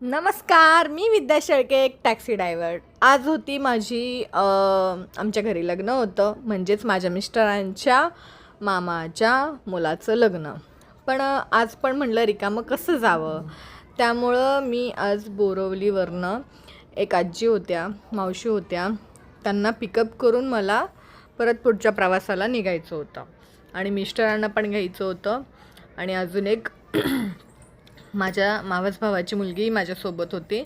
नमस्कार, मी विद्या शेळके, एक taxi driver. आज होती माझी आमच्या घरी लग्न होतं, म्हणजेच माझ्या मिस्टरांच्या मामाच्या मुलाचं लग्न. पण आज पण म्हटलं रिकामं कसं जावं, त्यामुळं मी आज बोरिवलीवरनं एक आजी होत्या, मावशी होत्या, त्यांना पिकअप करून मला परत पुढच्या प्रवासाला निघायचं होतं आणि मिस्टरांना पण घ्यायचं होतं आणि अजून एक माझ्या मावस भावाची मुलगी माझ्यासोबत होती.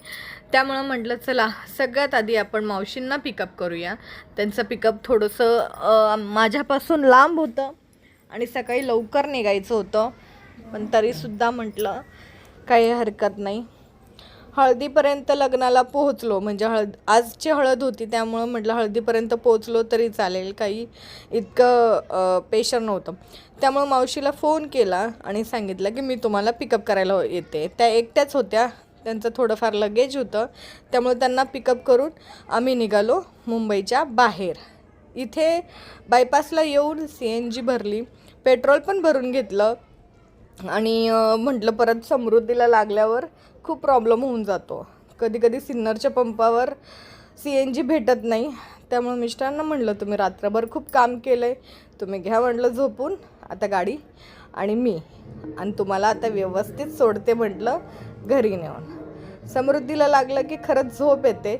त्यामुळं म्हटलं चला सगळ्यात आधी आपण मावशींना पिकअप करूया. त्यांचं पिकअप थोडंसं माझ्यापासून लांब होतं आणि सकाळी लवकर निघायचं होतं, पण तरीसुद्धा म्हटलं काही हरकत नाही. हळदीपर्यंत लग्नाला पोहोचलो, म्हणजे आजची हळद होती त्यामुळं म्हटलं हळदीपर्यंत पोहोचलो तरी चालेल, काही इतकं प्रेशर नव्हतं. त्यामुळं मावशीला फोन केला आणि सांगितलं की मी तुम्हाला पिकअप करायला येते. त्या एकट्याच होत्या, त्यांचं थोडंफार लगेज होतं, त्यामुळे त्यांना पिकअप करून आम्ही निघालो मुंबईच्या बाहेर. इथे बायपासला येऊन CNG भरली, पेट्रोल पण भरून घेतलं आणि म्हटलं परत समृद्धीला लागल्यावर खूप प्रॉब्लेम होऊन जातो. कधी कधी सिन्नरच्या पंपावर CNG भेटत नाही. त्यामुळे मिस्टरांना म्हटलं तुम्ही रात्रभर खूप काम केलं आहे, तुम्ही घ्या म्हटलं झोपून आता गाडी आणि तुम्हाला आता व्यवस्थित सोडते म्हटलं घरी नेऊन. समृद्धीला लागलं की खरंच झोप येते,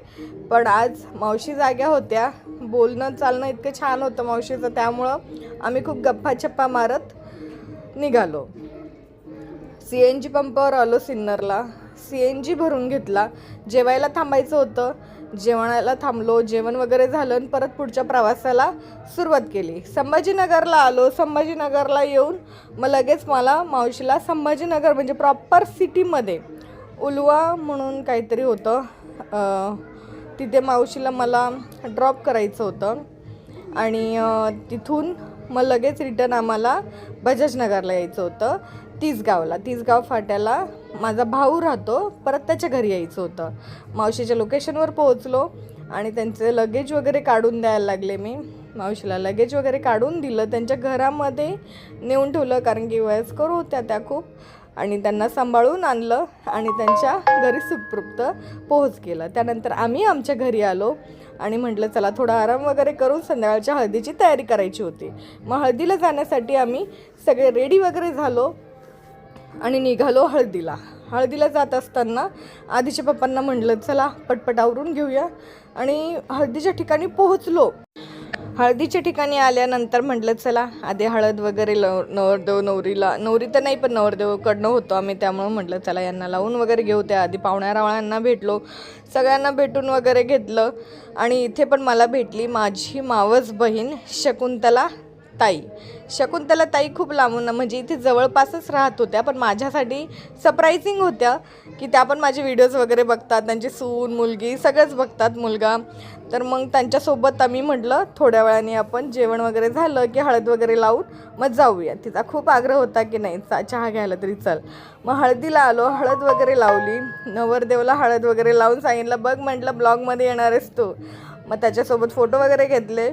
पण आज मावशी जाग्या होत्या, बोलणं चालणं इतकं छान होतं मावशीचं, त्यामुळं आम्ही खूप गप्पा मारत निघालो. CNG पंपावर आलो सिन्नरला, CNG भरून घेतला. जेवायला थांबायचं होतं, जेवणाला थांबलो, जेवण वगैरे झालं आणि परत पुढच्या प्रवासाला सुरुवात केली. संभाजीनगरला आलो. संभाजीनगरला येऊन मग लगेच मला मावशीला संभाजीनगर म्हणजे प्रॉपर सिटीमध्ये उलवा म्हणून काहीतरी होतं, तिथे मावशीला मला ड्रॉप करायचं होतं आणि तिथून मग लगेच रिटर्न आम्हाला बजाजनगरला यायचं होतं. तिसगाव फाट्याला माझा भाऊ राहतो, परत त्याच्या घरी यायचं होतं. मावशीच्या लोकेशनवर पोहोचलो आणि त्यांचे लगेज वगैरे काढून द्यायला लागले. मी मावशीला लगेज वगैरे काढून दिलं, त्यांच्या घरामध्ये नेऊन ठेवलं, कारण की वयस्कर होत्या त्या खूप, आणि त्यांना सांभाळून आणलं आणि त्यांच्या घरी सुखरूप पोहोच केलं. त्यानंतर आम्ही आमच्या घरी आलो आणि म्हटलं चला थोडा आराम वगैरे करून संध्याकाळच्या हळदीची तयारी करायची होती. मग हळदीला जाण्यासाठी आम्ही सगळे रेडी वगैरे झालो आणि निघालो हळदीला जात असताना आधीच्या पप्पांना म्हटलं चला पटपट आवरून घेऊया आणि हळदीच्या ठिकाणी पोहोचलो. हळदीच्या ठिकाणी आल्यानंतर म्हटलं चला आधी हळद वगैरे नवरी तर नाही पण नवरदेवकडनं होतो आम्ही, त्यामुळं म्हटलं चला यांना लावून वगैरे घेऊ. त्या आधी पाहुण्यारावळ्यांना भेटलो, सगळ्यांना भेटून वगैरे घेतलं आणि इथे पण मला भेटली माझी मावस बहीण शकुंतला ताई खूप लांबून, म्हणजे इथे जवळपासच राहत होत्या, पण माझ्यासाठी सरप्रायझिंग होत्या की त्या पण माझे व्हिडिओज वगैरे बघतात, त्यांची सून मुलगी सगळंच बघतात, मुलगा. तर मग त्यांच्यासोबत आम्ही म्हटलं थोड्या वेळाने आपण जेवण वगैरे झालं की हळद वगैरे लावून मग जाऊया. तिचा खूप आग्रह होता की नाही चहा घ्यायला तरी चल. मग हळदीला आलो, हळद वगैरे लावली, नवरदेवला हळद वगैरे लावून सांगितलं बघ म्हटलं ब्लॉगमध्ये येणार आहेस तू. मग त्याच्यासोबत फोटो वगैरे घेतले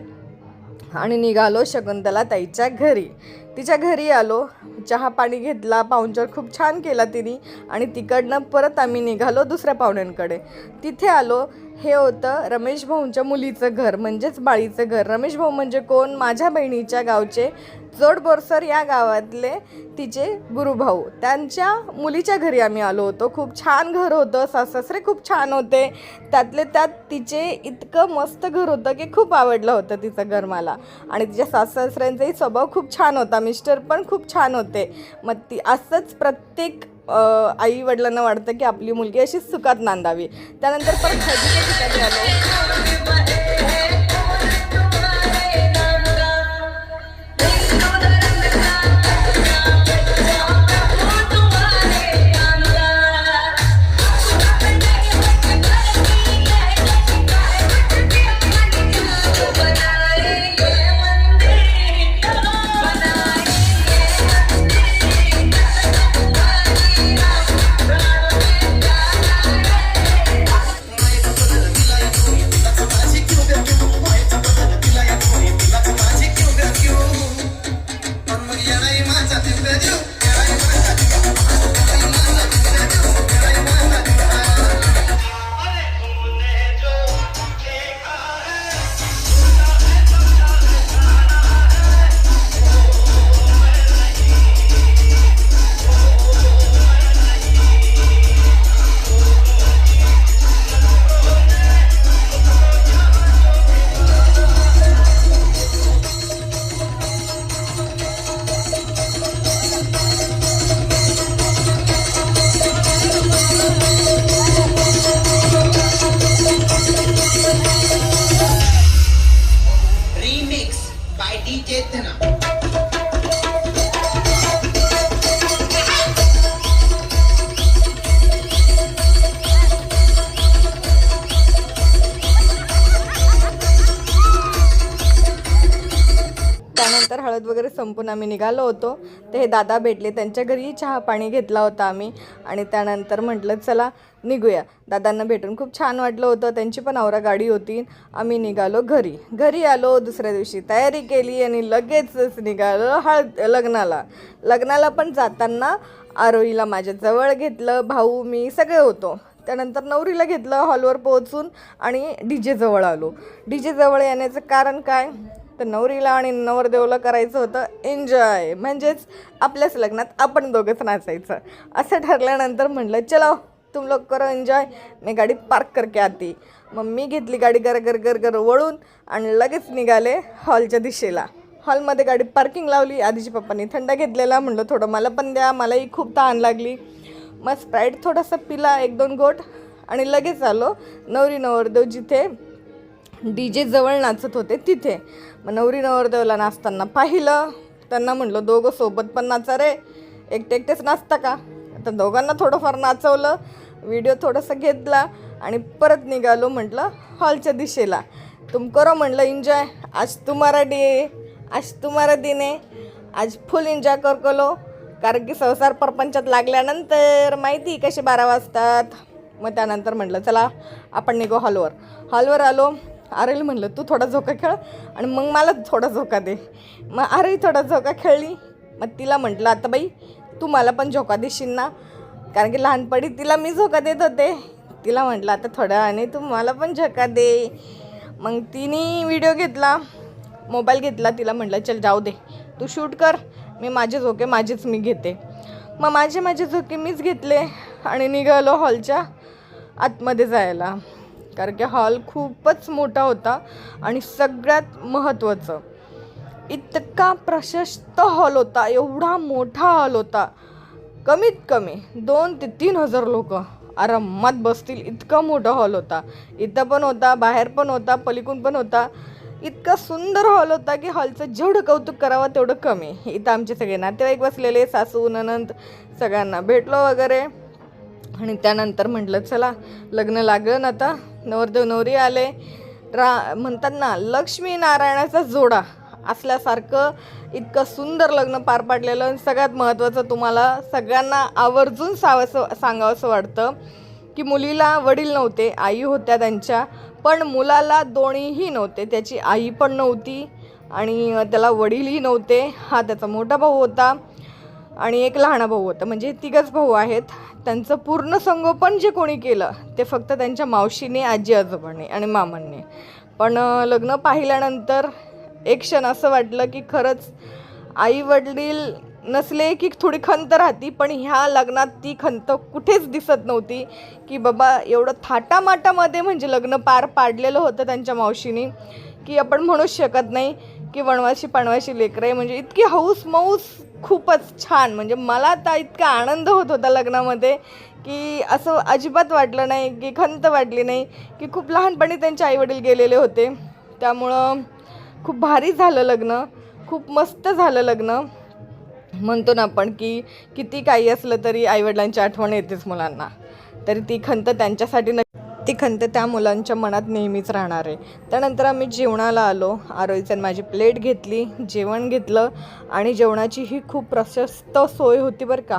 आणि निघालो शकुंतला ताईच्या घरी. तिच्या घरी आलो, चहा पाणी घेतला, पाहुणचार खूप छान केला तिने आणि तिकडनं परत आम्ही निघालो दुसऱ्या पाहुण्यांकडे. तिथे आलो, हे होतं रमेश भाऊंच्या मुलीचं घर, म्हणजेच बाळीचं घर. रमेश भाऊ म्हणजे कोण? माझ्या बहिणीच्या गावचे जोडबोरसर या गावातले तिचे गुरुभाऊ, त्यांच्या मुलीच्या घरी आम्ही आलो होतो. खूप छान घर होतं, सासरे खूप छान होते, त्यातले त्यात तिचे इतकं मस्त घर होतं की खूप आवडलं होतं तिचं घर मला. आणि तिच्या सासऱ्यांचाही स्वभाव खूप छान होता, मिस्टर पण खूप छान होते. मग ती असंच प्रत्येक आई वडिलांना वाटतं की आपली मुलगी अशी सुखात नांदावी. त्यानंतर परत हळदीच्या ठिकाणी आलो. त्यानंतर हळद वगैरे संपून आम्ही निघालो होतो. ते हे दादा भेटले, त्यांच्या घरी चहा पाणी घेतला होता आम्ही आणि त्यानंतर म्हटलं चला निघूया. दादांना भेटून खूप छान वाटलं होतं. त्यांची पण औरा गाडी होती. आम्ही निघालो घरी आलो. दुसऱ्या दिवशी तयारी केली आणि लगेचच निघालो लग्नाला पण जाताना आरोहीला माझ्या जवळ घेतलं. भाऊ मी सगळे होतो. त्यानंतर नवरीला घेतलं हॉलवर पोहोचून आणि DJ जवळ आलो. DJ जवळ येण्याचं कारण काय तर नवरीला आणि नवरदेवला करायचं होतं एन्जॉय, म्हणजेच आपल्याच लग्नात आपण दोघंच नाचायचं. असं ठरल्यानंतर म्हटलं चलो तुम लोग करो एन्जॉय, मी गाडी पार्क करके आती. मग मी घेतली गाडी गर वळून आणि लगेच निघाले हॉलच्या दिशेला. हॉलमध्ये गाडी पार्किंग लावली. आधीच्या पप्पांनी थंड घेतलेला, म्हटलं थोडं मला पण द्या, मलाही खूप तहान लागली. मग स्प्राईट थोडासा पिला 1-2 घोट आणि लगेच आलो नवरी नवरदेव जिथे DJ जवळ नाचत होते तिथे. मग नवरी नवरदेवला नाचताना पाहिलं. त्यांना म्हटलं दोघं सोबत पण नाचा रे, एकटेच नाचता का. आता दोघांना थोडंफार नाचवलं, व्हिडिओ थोडंसं घेतला आणि परत निघालो. म्हटलं हॉलच्या दिशेला. तुम करो म्हटलं एन्जॉय, आज तुम्हारा दिन आहे, आज फुल एन्जॉय करलो. कारण की संसार परपंचात लागल्यानंतर माहिती कसे 12 वाजतात. मग त्यानंतर म्हटलं चला आपण निघू हॉलवर आलो. आरेला म्हटलं तू थोडा झोका खेळ आणि मग मला थोडा झोका दे. मग आरेही थोडा झोका खेळली. मग तिला म्हटलं आता बाई तू मला पण झोका देशील ना, कारण की लहानपणी तिला मी झोका देत होते. तिला म्हटलं आता थोड्या वेळाने तू मला पण झोका दे. मग तिने व्हिडिओ घेतला, मोबाईल घेतला. तिला म्हटलं चल जाऊ दे तू शूट कर, मी माझे झोके मी घेते. मग माझे झोके मीच घेतले आणि निघालो हॉलच्या आतमध्ये जायला. कारण की हॉल खूपच मोठा होता आणि सगळ्यात महत्त्वाचं इतका प्रशस्त हॉल होता, एवढा मोठा हॉल होता. कमीत कमी 2,000 ते 3,000 लोक आरामात बसतील इतका मोठा हॉल होता. इथं पण होता, बाहेर पण होता, पलीकडून पण होता. इतका सुंदर हॉल होता की हॉलचं जेवढं कौतुक करावं तेवढं कमी. इथं आमचे सगळे नातेवाईक बसलेले, सासू ननंद सगळ्यांना भेटलो वगैरे. आणि त्यानंतर म्हटलं चला लग्न लागलं आता, नवरदेव नवरी आले. म्हणतात ना लक्ष्मी नारायणाचा जोडा असल्यासारखं इतकं सुंदर लग्न पार पाडलेलं. आणि सगळ्यात महत्त्वाचं तुम्हाला सगळ्यांना आवर्जून सांगावंसं वाटतं की मुलीला वडील नव्हते, आई होत्या त्यांच्या, पण मुलाला दोन्हीही नव्हते. त्याची आई पण नव्हती आणि त्याला वडीलही नव्हते. हा त्याचा मोठा भाऊ होता आणि एक लहान भाऊ होता, म्हणजे 3 भाऊ आहेत. त्यांचं पूर्ण संगोपन जे कोणी केलं ते फक्त त्यांच्या मावशीने, आजी आजोबांनी आणि मामांनी. पण लग्न पाहिल्यानंतर एक क्षण असं वाटलं की खरंच आई वडील नसले की थोडी खंत राहती, पण ह्या लग्नात ती खंत कुठेच दिसत नव्हती. की बाबा एवढं थाटामाटामध्ये म्हणजे लग्न पार पाडलेलं होतं त्यांच्या मावशीने की आपण म्हणूच शकत नाही की वनवासी पाणवासी लेकरं आहे. म्हणजे इतकी हौस मौस खूपच छान. म्हणजे मला तर इतका आनंद होत होता लग्नामध्ये की असं अजिबात वाटलं नाही की खंत वाटली नाही. की खूप लहानपणी त्यांचे आईवडील गेलेले होते, त्यामुळं खूप भारी झालं लग्न, खूप मस्त झालं लग्न. म्हणतो ना आपण की किती काही असलं तरी आईवडिलांची आठवण येतेच मुलांना, तरी ती खंत त्यांच्यासाठी ती खंत त्या मुलांच्या मनात नेहमीच राहणार आहे. त्यानंतर आम्ही जेवणाला आलो. आरोहीचं माझी प्लेट घेतली, जेवण घेतलं आणि जेवणाची ही खूप प्रशस्त सोय होती बरं का.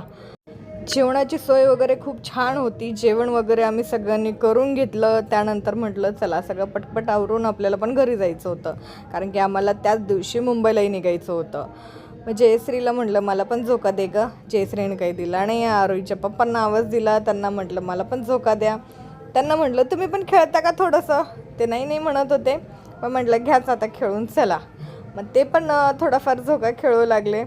जेवणाची सोय वगैरे खूप छान होती. जेवण वगैरे आम्ही सगळ्यांनी करून घेतलं. त्यानंतर म्हटलं चला सगळं पटपट आवरून आपल्याला पण घरी जायचं होतं, कारण की आम्हाला त्याच दिवशी मुंबईलाही निघायचं होतं. मग जयश्रीला म्हटलं मला पण झोका दे गं. जयश्रीने काही दिला नाही. आरोहीच्या पप्पांना आवाज दिला, त्यांना म्हटलं मला पण झोका द्या. त्यांना म्हटलं तुम्ही पण खेळता का थोडंसं. ते नाही म्हणत होते, पण म्हटलं घ्याच आता खेळून चला. मग ते पण थोडाफार झोका खेळू लागले.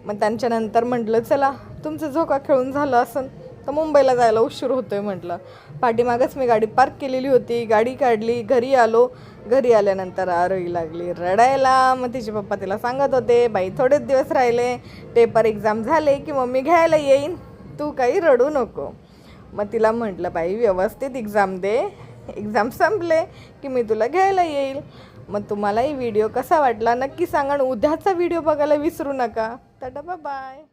मग त्यांच्यानंतर म्हटलं चला तुमचं झोका खेळून झालं असेल तर मुंबईला जायला उशीर होतोय म्हटलं. पाठीमागच मी गाडी पार्क केलेली होती, गाडी काढली, घरी आलो. घरी आल्यानंतर आरोही लागली रडायला. मग तिचे पप्पा तिला सांगत होते बाई थोडेच दिवस राहिले, पेपर एक्झाम झाले की मम्मी घ्यायला येईन, तू काही रडू नको. मग तिला म्हटलं बाई व्यवस्थित एक्झाम दे, एक्झाम संपले की मी तुला घ्यायला येईल. मग तुम्हालाही व्हिडिओ कसा वाटला नक्की सांगा. उद्याचा व्हिडिओ बघायला विसरू नका. Tata bye.